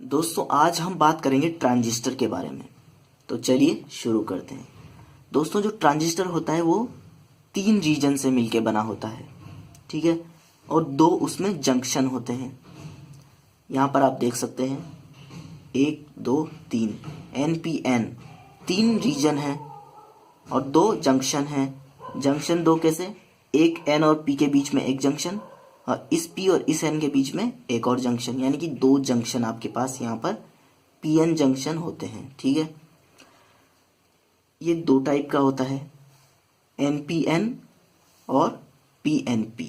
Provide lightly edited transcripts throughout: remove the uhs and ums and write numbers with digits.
दोस्तों आज हम बात करेंगे ट्रांजिस्टर के बारे में। तो चलिए शुरू करते हैं। दोस्तों जो ट्रांजिस्टर होता है वो 3 रीजन से मिलके बना होता है, ठीक है, और 2 उसमें जंक्शन होते हैं। यहाँ पर आप देख सकते हैं 1 2 3 NPN 3 रीजन है और 2 जंक्शन हैं। जंक्शन 2 कैसे? एक N और P के बीच में एक जंक्शन और इस P और इस N के बीच में एक और जंक्शन, यानी कि 2 जंक्शन आपके पास यहाँ पर PN जंक्शन होते हैं, ठीक है। ये 2 टाइप का होता है, NPN और PNP।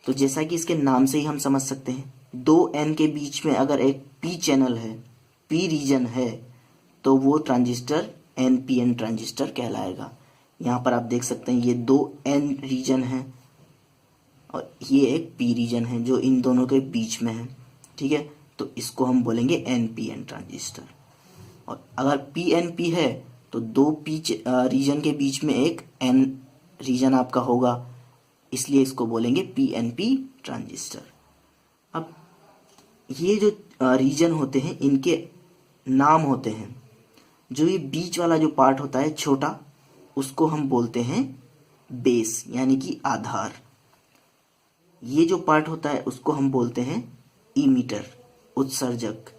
तो जैसा कि इसके नाम से ही हम समझ सकते हैं, 2 N के बीच में अगर एक P चैनल है, P रीजन है, तो वो ट्रांजिस्टर NPN ट्रांजिस्टर कहलाएगा। यहाँ पर आप देख सकते हैं ये 2 N रीजन है और ये एक P रीजन है जो इन दोनों के बीच में है, ठीक है। तो इसको हम बोलेंगे NPN ट्रांजिस्टर। और अगर PNP है तो 2 P रीजन के बीच में एक N रीजन आपका होगा, इसलिए इसको बोलेंगे PNP ट्रांजिस्टर। अब ये जो रीजन होते हैं इनके नाम होते हैं। जो ये बीच वाला जो पार्ट होता है छोटा, उसको हम बोलते हैं बेस यानी कि आधार। ये जो पार्ट होता है उसको हम बोलते हैं इमीटर उत्सर्जक,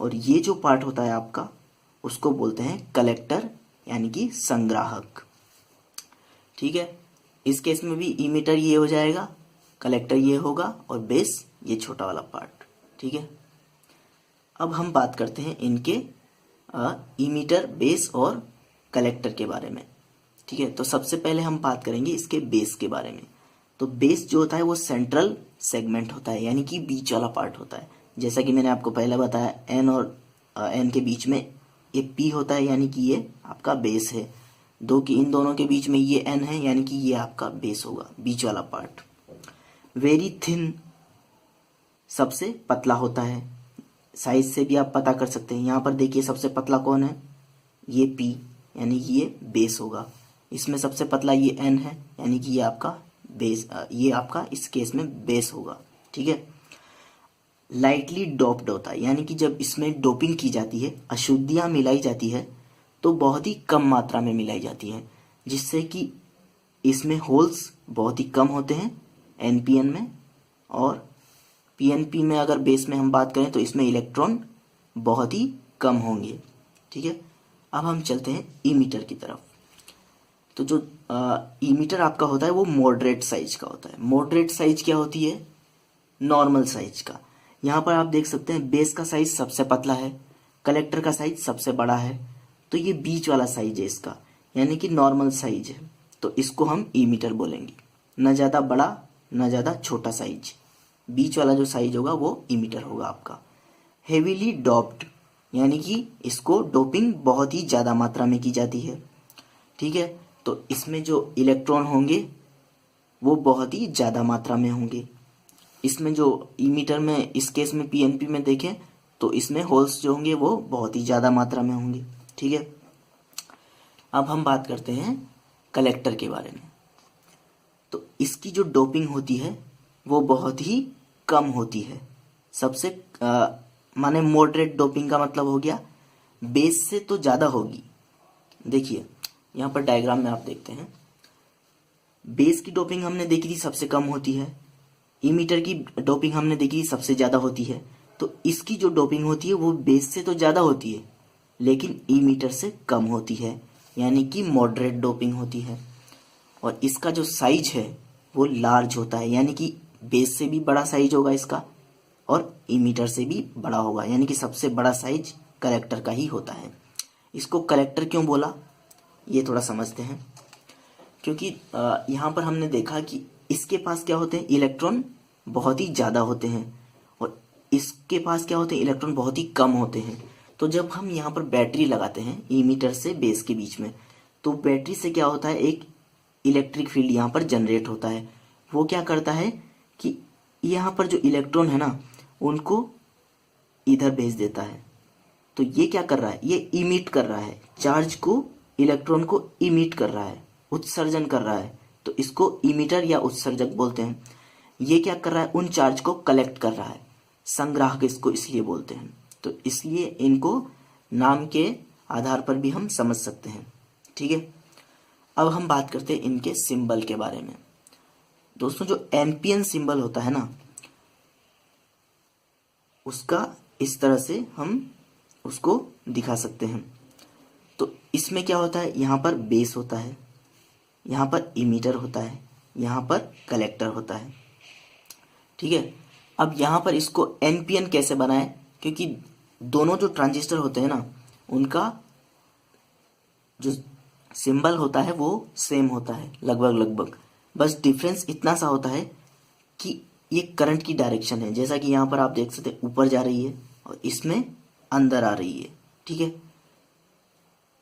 और ये जो पार्ट होता है आपका उसको बोलते हैं कलेक्टर यानी कि संग्राहक, ठीक है। इस केस में भी इमीटर ये हो जाएगा, कलेक्टर ये होगा और बेस ये छोटा वाला पार्ट, ठीक है। अब हम बात करते हैं इनके इमीटर, बेस और कलेक्टर के बारे में, ठीक है। तो सबसे पहले हम बात करेंगे इसके बेस के बारे में। तो बेस जो होता है वो सेंट्रल सेगमेंट होता है, यानी कि बीच वाला पार्ट होता है। जैसा कि मैंने आपको पहले बताया, N और N के बीच में ये P होता है, यानी कि ये आपका बेस है। इन दोनों के बीच में ये N है, यानी कि ये आपका बेस होगा, बीच वाला पार्ट। वेरी थिन सबसे पतला होता है, साइज से भी आप पता कर सकते हैं। यहाँ पर देखिए सबसे पतला कौन है, ये P, यानी कि ये बेस होगा। इसमें सबसे पतला ये N है, यानी कि ये आपका बेस, ये आपका इस केस में बेस होगा, ठीक है। लाइटली डोप्ड होता है, यानी कि जब इसमें डोपिंग की जाती है, अशुद्धियां मिलाई जाती है, तो बहुत ही कम मात्रा में मिलाई जाती है, जिससे कि इसमें होल्स बहुत ही कम होते हैं NPN में। और PNP में अगर बेस में हम बात करें तो इसमें इलेक्ट्रॉन बहुत ही कम होंगे, ठीक है। अब हम चलते हैं इमीटर की तरफ। तो जो इमीटर आपका होता है वो मॉडरेट साइज का होता है। मॉडरेट साइज क्या होती है? नॉर्मल साइज का। यहाँ पर आप देख सकते हैं बेस का साइज सबसे पतला है, कलेक्टर का साइज सबसे बड़ा है, तो ये बीच वाला साइज है इसका, यानी कि नॉर्मल साइज है। तो इसको हम इमीटर बोलेंगे, न ज़्यादा बड़ा न ज़्यादा छोटा साइज, बीच वाला जो साइज होगा वो इमीटर होगा आपका। हेवीली डोप्ड, यानी कि इसको डोपिंग बहुत ही ज़्यादा मात्रा में की जाती है, ठीक है। तो इसमें जो इलेक्ट्रॉन होंगे वो बहुत ही ज़्यादा मात्रा में होंगे। इसमें जो इमीटर में, इस केस में PNP में देखें तो इसमें होल्स जो होंगे वो बहुत ही ज़्यादा मात्रा में होंगे, ठीक है। अब हम बात करते हैं कलेक्टर के बारे में। तो इसकी जो डोपिंग होती है वो बहुत ही कम होती है। सबसे माने मॉडरेट डोपिंग का मतलब हो गया बेस से तो ज़्यादा होगी। देखिए यहाँ पर डायग्राम में आप देखते हैं, बेस की डोपिंग हमने देखी थी सबसे कम होती है, इमीटर की डोपिंग हमने देखी थी सबसे ज़्यादा होती है। तो इसकी जो डोपिंग होती है वो बेस से तो ज़्यादा होती है लेकिन इमीटर से कम होती है, यानी कि मॉडरेट डोपिंग होती है। और इसका जो साइज है वो लार्ज होता है, यानी कि बेस से भी बड़ा साइज होगा इसका और इमीटर से भी बड़ा होगा, यानी कि सबसे बड़ा साइज कलेक्टर का ही होता है। इसको कलेक्टर क्यों बोला ये थोड़ा समझते हैं। क्योंकि यहाँ पर हमने देखा कि इसके पास क्या होते हैं, इलेक्ट्रॉन बहुत ही ज़्यादा होते हैं और इसके पास क्या होते हैं, इलेक्ट्रॉन बहुत ही कम होते हैं। तो जब हम यहाँ पर बैटरी लगाते हैं इमीटर से बेस के बीच में, तो बैटरी से क्या होता है, एक इलेक्ट्रिक फील्ड यहाँ पर जनरेट होता है। वो क्या करता है कि यहाँ पर जो इलेक्ट्रॉन है ना उनको इधर भेज देता है। तो ये क्या कर रहा है, ये इमिट कर रहा है, चार्ज को, इलेक्ट्रॉन को इमिट कर रहा है, उत्सर्जन कर रहा है। तो इसको इमीटर या उत्सर्जक बोलते हैं। ये क्या कर रहा है, उन चार्ज को कलेक्ट कर रहा है, संग्राहक इसको इसलिए बोलते हैं। तो इसलिए इनको नाम के आधार पर भी हम समझ सकते हैं। ठीक है, अब हम बात करते हैं इनके सिंबल के बारे में। दोस्तों जो एनपीएन सिंबल होता है ना, उसका इस तरह से हम उसको दिखा सकते हैं। तो इसमें क्या होता है, यहाँ पर बेस होता है, यहाँ पर इमीटर होता है, यहाँ पर कलेक्टर होता है। ठीक है, अब यहाँ पर इसको एनपीएन कैसे बनाएं, क्योंकि दोनों जो ट्रांजिस्टर होते हैं ना, उनका जो सिंबल होता है वो सेम होता है लगभग, बस डिफरेंस इतना सा होता है कि ये करंट की डायरेक्शन है। जैसा कि यहाँ पर आप देख सकते हैं ऊपर जा रही है और इसमें अंदर आ रही है। ठीक है,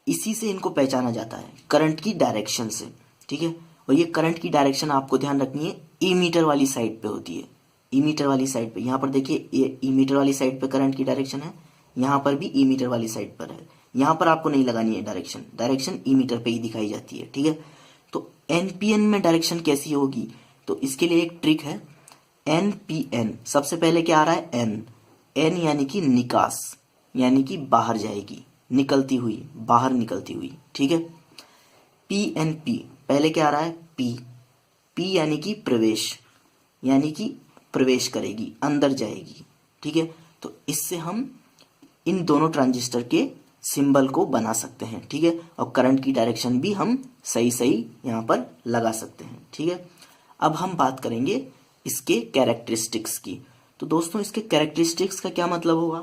इसी से इनको पहचाना जाता है, करंट की डायरेक्शन से। ठीक है, और ये करंट की डायरेक्शन आपको ध्यान रखनी है, ई मीटर वाली साइड पे होती है। ई मीटर वाली साइड पे, यहाँ पर देखिए ये ई मीटर वाली साइड पे करंट की डायरेक्शन है, यहाँ पर भी ई मीटर वाली साइड पर है। यहाँ पर आपको नहीं लगानी है डायरेक्शन ई मीटर पे ही दिखाई जाती है। ठीक है, तो एनपीएन में डायरेक्शन कैसी होगी, तो इसके लिए एक ट्रिक है। एनपीएन सबसे पहले क्या आ रहा है, एन यानी कि निकास, यानी कि बाहर जाएगी, निकलती हुई, बाहर निकलती हुई। ठीक है, पीएनपी पहले क्या आ रहा है, पी यानी कि प्रवेश, यानी कि प्रवेश करेगी, अंदर जाएगी। ठीक है, तो इससे हम इन दोनों ट्रांजिस्टर के सिंबल को बना सकते हैं। ठीक है, और करंट की डायरेक्शन भी हम सही यहाँ पर लगा सकते हैं। ठीक है, अब हम बात करेंगे इसके कैरेक्टरिस्टिक्स की। तो दोस्तों इसके कैरेक्टरिस्टिक्स का क्या मतलब होगा,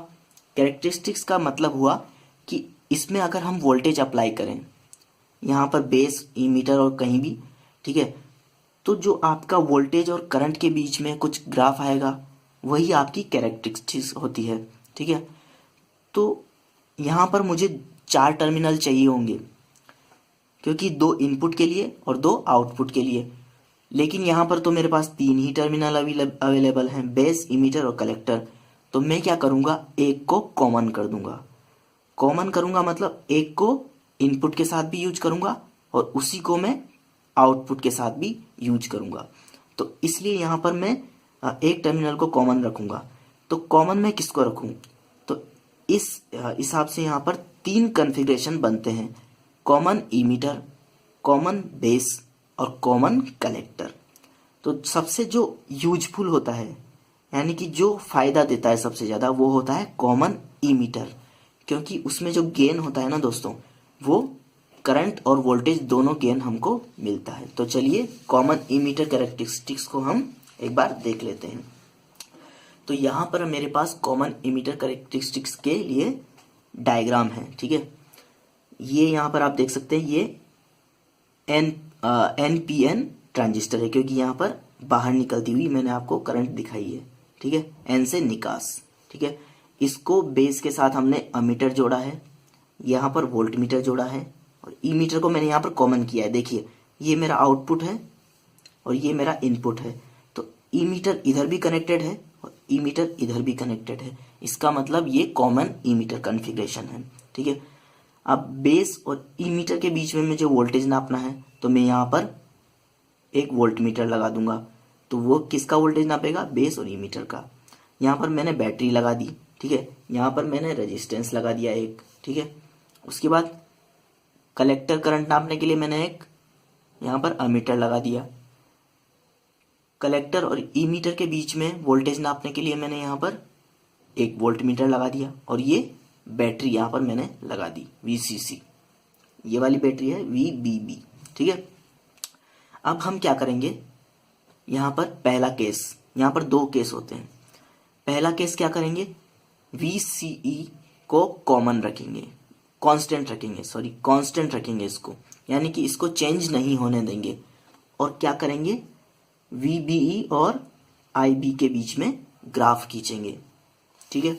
कैरेक्टरिस्टिक्स का मतलब हुआ कि इसमें अगर हम वोल्टेज अप्लाई करें, यहाँ पर बेस, इमीटर और कहीं भी, ठीक है, तो जो आपका वोल्टेज और करंट के बीच में कुछ ग्राफ आएगा, वही आपकी कैरेक्टरिस्टिक्स होती है। ठीक है, तो यहाँ पर मुझे 4 टर्मिनल चाहिए होंगे, क्योंकि 2 इनपुट के लिए और 2 आउटपुट के लिए, लेकिन यहाँ पर तो मेरे पास 3 ही टर्मिनल अवेलेबल हैं, बेस, इमीटर और कलेक्टर। तो मैं क्या करूँगा, एक को कॉमन कर दूंगा। कॉमन करूँगा मतलब एक को इनपुट के साथ भी यूज करूँगा और उसी को मैं आउटपुट के साथ भी यूज करूँगा। तो इसलिए यहाँ पर मैं एक टर्मिनल को कॉमन रखूँगा। तो कॉमन में किसको रखूँ, तो इस हिसाब से यहाँ पर 3 कॉन्फ़िगरेशन बनते हैं, कॉमन इमीटर, कॉमन बेस और कॉमन कलेक्टर। तो सबसे जो यूजफुल होता है, यानी कि जो फायदा देता है सबसे ज़्यादा, वो होता है कॉमन इमीटर, क्योंकि उसमें जो गेन होता है ना दोस्तों, वो करंट और वोल्टेज दोनों गेन हमको मिलता है। तो चलिए कॉमन इमीटर कैरेक्टरिस्टिक्स को हम एक बार देख लेते हैं। तो यहाँ पर मेरे पास कॉमन इमीटर कैरेक्टरिस्टिक्स के लिए डायग्राम है। ठीक है, ये यहाँ पर आप देख सकते हैं, ये एनपीएन ट्रांजिस्टर है, क्योंकि यहाँ पर बाहर निकलती हुई मैंने आपको करंट दिखाई है। ठीक है, एन से निकास। ठीक है, इसको बेस के साथ हमने अमीटर जोड़ा है, यहाँ पर वोल्ट मीटर जोड़ा है और ई मीटर को मैंने यहाँ पर कॉमन किया है। देखिए ये मेरा आउटपुट है और ये मेरा इनपुट है, तो ई मीटर इधर भी कनेक्टेड है और ई मीटर इधर भी कनेक्टेड है। इसका मतलब ये कॉमन ई मीटर कॉन्फ़िगरेशन है। ठीक है, अब बेस और ई मीटर के बीच में मुझे वोल्टेज नापना है, तो मैं यहाँ पर एक वोल्ट मीटर लगा दूंगा। तो वो किसका वोल्टेज नापेगा, बेस और ई मीटर का। यहाँ पर मैंने बैटरी लगा दी। ठीक है, यहाँ पर मैंने रेजिस्टेंस लगा दिया एक। ठीक है, उसके बाद कलेक्टर करंट नापने के लिए मैंने एक यहाँ पर अमीटर लगा दिया। कलेक्टर और ई मीटर के बीच में वोल्टेज नापने के लिए मैंने यहाँ पर एक वोल्ट मीटर लगा दिया और ये बैटरी यहाँ पर मैंने लगा दी, वीसीसी। ये वाली बैटरी है वीबीबी। ठीक है, अब हम क्या करेंगे, यहाँ पर पहला केस, यहाँ पर 2 केस होते हैं। पहला केस क्या करेंगे, वीसीई को कॉमन रखेंगे, कांस्टेंट रखेंगे इसको, यानी कि इसको चेंज नहीं होने देंगे। और क्या करेंगे, वीबीई और आईबी के बीच में ग्राफ खींचेंगे। ठीक है,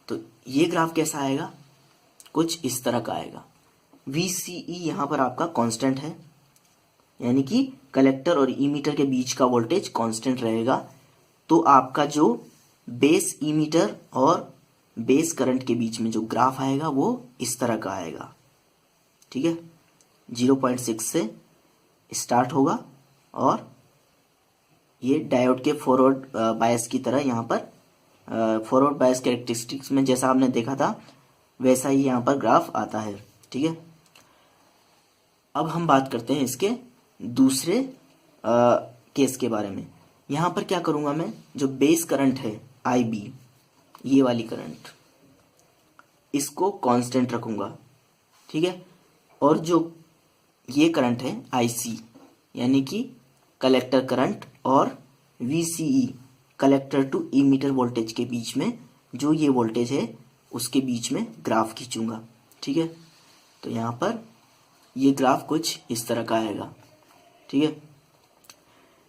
तो ये ग्राफ कैसा आएगा, कुछ इस तरह का आएगा। वीसीई यहाँ पर आपका कांस्टेंट है, यानी कि कलेक्टर और इमीटर के बीच का वोल्टेज कांस्टेंट रहेगा। तो आपका जो बेस इमीटर और बेस करंट के बीच में जो ग्राफ आएगा वो इस तरह का आएगा। ठीक है, 0.6 से स्टार्ट होगा और ये डायोड के फॉरवर्ड बायस की तरह यहाँ पर फॉरवर्ड बायस कैरेक्टरिस्टिक्स में जैसा आपने देखा था वैसा ही यहाँ पर ग्राफ आता है। ठीक है, अब हम बात करते हैं इसके दूसरे केस के बारे में। यहाँ पर क्या करूँगा मैं, जो बेस करंट है IB, ये वाली करंट, इसको कांस्टेंट रखूँगा। ठीक है, और जो ये करंट है IC यानी कि कलेक्टर करंट और VCE collector to emitter voltage के बीच में जो ये वोल्टेज है उसके बीच में ग्राफ खींचूंगा। ठीक है, तो यहाँ पर ये ग्राफ कुछ इस तरह का आएगा। ठीक है,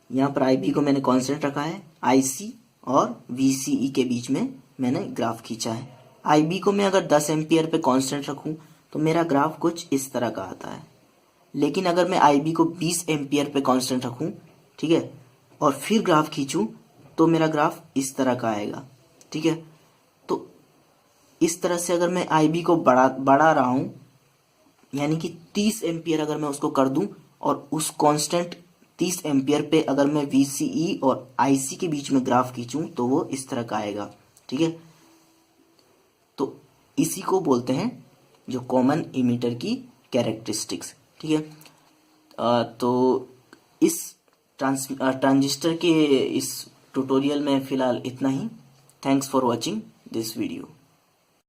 यहाँ पर IB को मैंने कांस्टेंट रखा है, IC और VCE के बीच में मैंने ग्राफ खींचा है। IB को मैं अगर 10 एम्पियर पे कांस्टेंट रखूं तो मेरा ग्राफ कुछ इस तरह का आता है। लेकिन अगर मैं IB को 20 एम्पियर पे कांस्टेंट रखूं, ठीक है, और फिर ग्राफ खींचूं तो मेरा ग्राफ इस तरह का आएगा। ठीक है, तो इस तरह से अगर मैं IB को बढ़ा रहा हूं, यानी कि 30 एम्पियर अगर मैं उसको कर दूं और उस कांस्टेंट 30 एम्पियर पे अगर मैं VCE और IC के बीच में ग्राफ खींचूं तो वो इस तरह का आएगा। ठीक है, तो इसी को बोलते हैं जो कॉमन इमीटर की कैरेक्टरिस्टिक्स। ठीक है, तो इस ट्रांजिस्टर के इस ट्यूटोरियल में फिलहाल इतना ही। Thanks for watching this video.